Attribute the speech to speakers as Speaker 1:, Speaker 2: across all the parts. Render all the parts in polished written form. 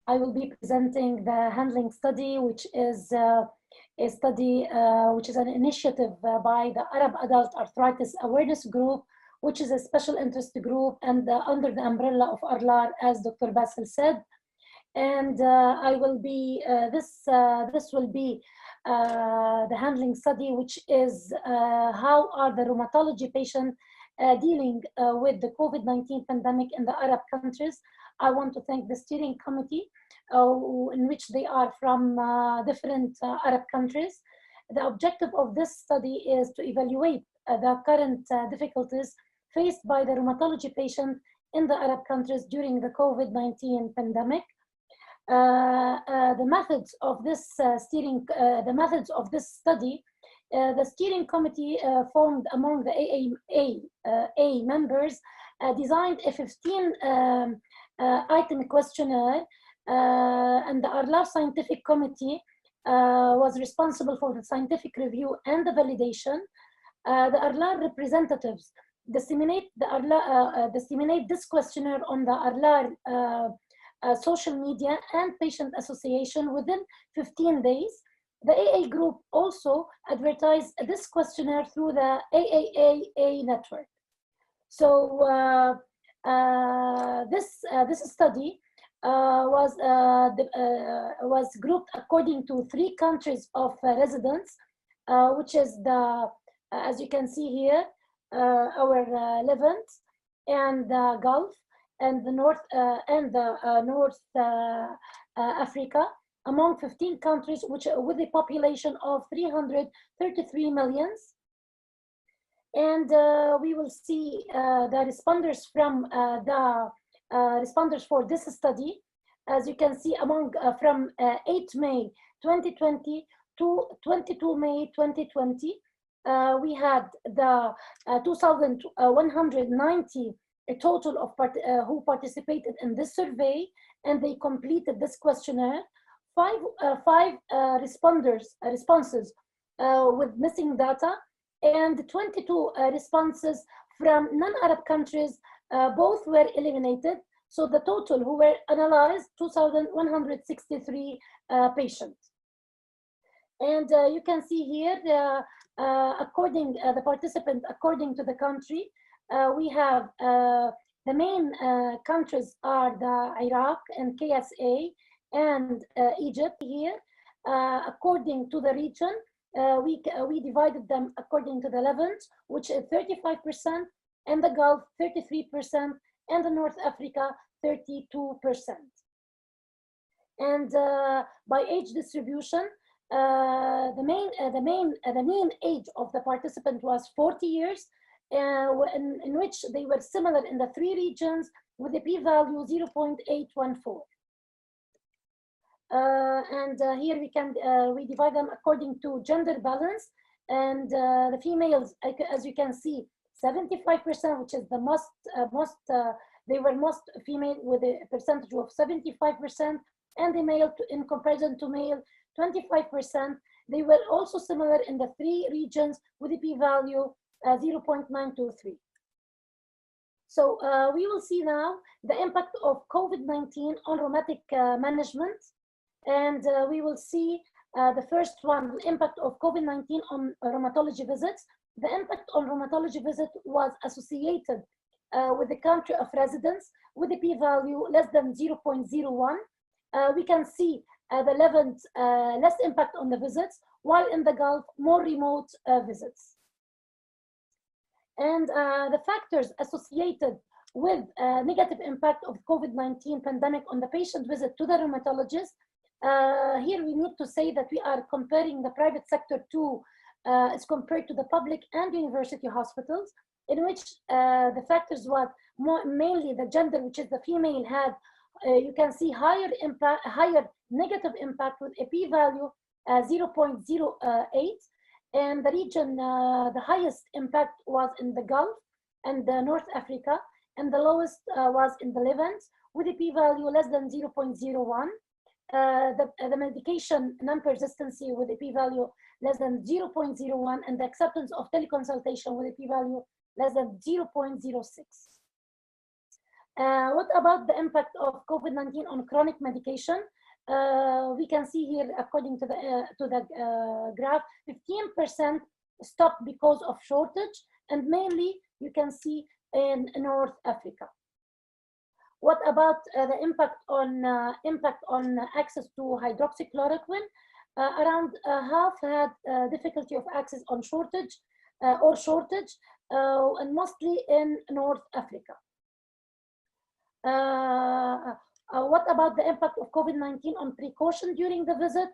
Speaker 1: I will be presenting the handling study, which is a study which is an initiative by the Arab Adult Arthritis Awareness Group, which is a special interest group and under the umbrella of AAALAR, as Dr. Basel said. And I will be, this will be the handling study, which is how are the rheumatology patients dealing with the COVID-19 pandemic in the Arab countries. I want to thank the steering committee in which they are from different Arab countries. The objective of this study is to evaluate the current difficulties faced by the rheumatology patient in the Arab countries during the COVID-19 pandemic. The methods of this study, the steering committee formed among the AAA members designed a 15 item questionnaire, and the AALAR scientific committee was responsible for the scientific review and the validation. The AALAR representatives disseminate this questionnaire on the AALAR social media and patient association within 15 days. The AA group also advertised this questionnaire through the AAAA network. So this study was grouped according to 3 countries of residence, which is the, as you can see here, our Levant and the Gulf and the North Africa, among 15 countries, which with a population of 333 million. And we will see the responders from responders for this study. As you can see, among from 8 May 2020 to 22 May 2020, we had the 2,190 a total of who participated in this survey, and they completed this questionnaire. Five responses with missing data, and 22 responses from non-Arab countries. Both were eliminated. So the total who were analyzed, 2,163 patients. And you can see here, the participant according to the country. We have the main countries are the Iraq and KSA and Egypt here. According to the region, we divided them according to the Levant, which is 35%, and the Gulf 33%, and the North Africa 32%. And by age distribution, the mean age of the participant was 40 years, in which they were similar in the 3 regions with a p-value 0.814. Here we divide them according to gender balance, and the females, as you can see, 75%, which is the they were most female with a percentage of 75%, and the male in comparison to male 25%. They were also similar in the 3 regions with a p-value 0.923. So we will see now the impact of COVID-19 on rheumatic management, and we will see the first one, the impact of COVID-19 on rheumatology visits. The impact on rheumatology visit was associated with the country of residence with a p-value less than 0.01. We can see the Levant less impact on the visits, while in the Gulf more remote visits. And the factors associated with negative impact of COVID-19 pandemic on the patient visit to the rheumatologist. Here we need to say that we are comparing the private sector to as compared to the public and university hospitals, in which the factors was mainly the gender, which is the female, had you can see higher negative impact with a p-value 0.08, and the region the highest impact was in the Gulf and the North Africa, and the lowest was in the Levant with a p-value less than 0.01. The medication non-persistency with a p-value less than 0.01, and the acceptance of teleconsultation with a p-value less than 0.06. What about the impact of COVID-19 on chronic medication? We can see here, according to the graph, 15% stopped because of shortage, and mainly you can see in North Africa. What about the impact on access to hydroxychloroquine? Around half had difficulty of access on shortage, and mostly in North Africa. What about the impact of COVID-19 on precaution during the visit?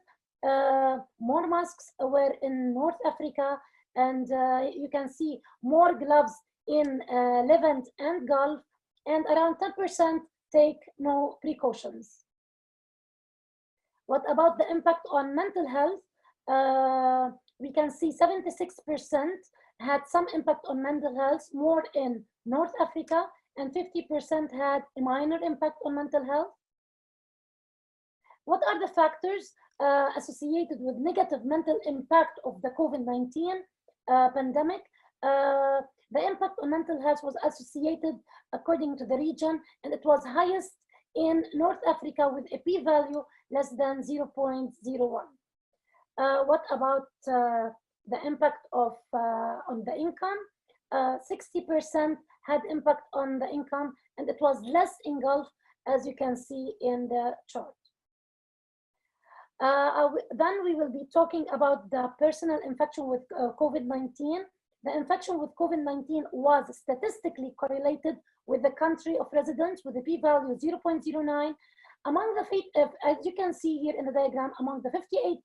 Speaker 1: More masks were in North Africa, and you can see more gloves in Levant and Gulf, and around 10% take no precautions. What about the impact on mental health? We can see 76% had some impact on mental health, more in North Africa, and 50% had a minor impact on mental health. What are the factors associated with negative mental impact of the COVID-19 pandemic? The impact on mental health was associated according to the region, and it was highest in North Africa with a p-value less than 0.01. What about the impact of on the income? 60% had impact on the income, and it was less in Gulf, as you can see in the chart. Then we will be talking about the personal infection with COVID-19. The infection with COVID-19 was statistically correlated with the country of residence with a p-value 0.09. Among the, as you can see here in the diagram, among the 58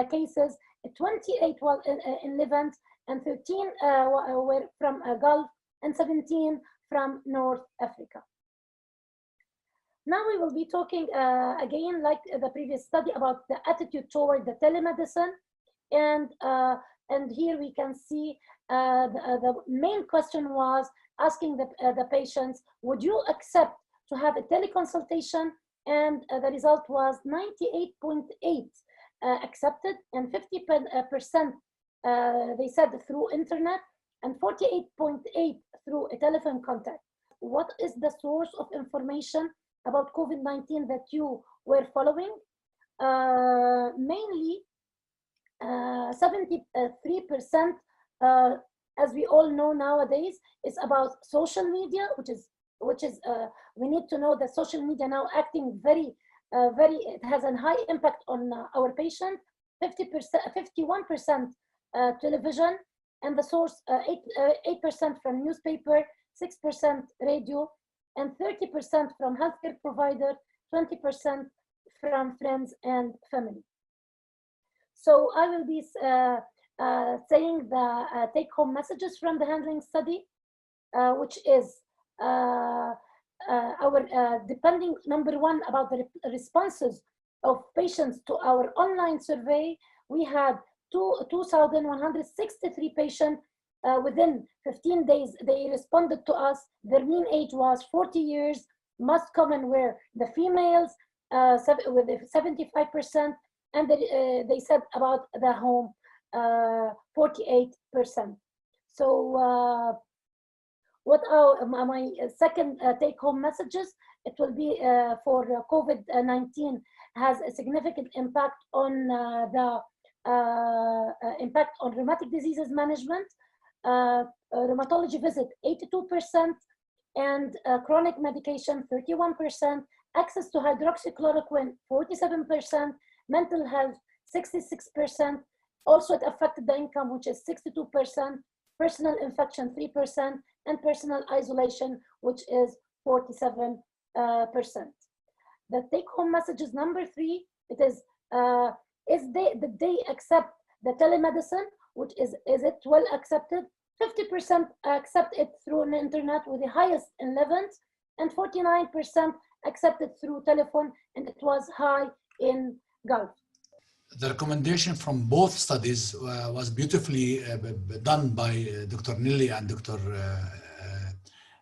Speaker 1: cases, 28 were in Levant, and 13 were from Gulf, and 17 from North Africa. Now we will be talking again, like the previous study, about the attitude toward the telemedicine. And here we can see the main question was asking the patients, would you accept to have a teleconsultation? And the result was 98.8 accepted, and 50% they said through internet, and 48.8 through a telephone contact. What is the source of information about COVID-19 that you were following? Mainly 73%, as we all know nowadays, is about social media, which is we need to know that social media now acting very, it has a high impact on our patient. 51% television, and the source 8% from newspaper, 6% radio, and 30% from healthcare provider, 20% from friends and family. So I will be saying the take-home messages from the handling study, which is our depending, number one, about the responses of patients to our online survey. We had 2,163 patients within 15 days. They responded to us. Their mean age was 40 years. Most common were the females, with 75%, and they said about the home, 48%. So what are my second take-home messages? It will be for COVID-19 has a significant impact on impact on rheumatic diseases management. Rheumatology visit 82%, and chronic medication 31%, access to hydroxychloroquine 47%, mental health 66%. Also it affected the income, which is 62%, personal infection 3%, and personal isolation, which is 47%. The take-home message is number 3. It is did they accept the telemedicine, which is it well accepted? 50% accept it through an internet with the highest in Levant, and 49% accepted through telephone, and it was high in Gulf.
Speaker 2: The recommendation from both studies was beautifully done by Dr. Nelly and Dr.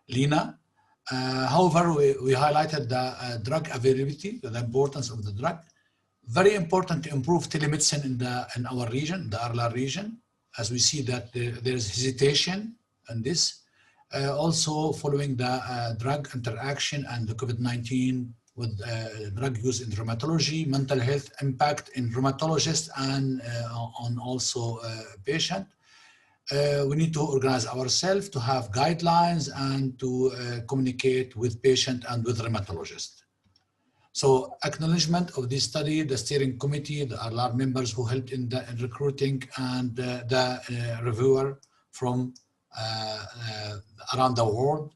Speaker 2: Lina. However, we highlighted the drug availability, the importance of the drug. Very important to improve telemedicine in our region, the AAALAR region, as we see that there is hesitation in this. Also following the drug interaction and the COVID-19 with drug use in rheumatology, mental health impact in rheumatologists and on also patient. We need to organize ourselves to have guidelines and to communicate with patient and with rheumatologists. So acknowledgement of this study, the steering committee, the AAALAR members who helped in the recruiting, and the reviewer from around the world.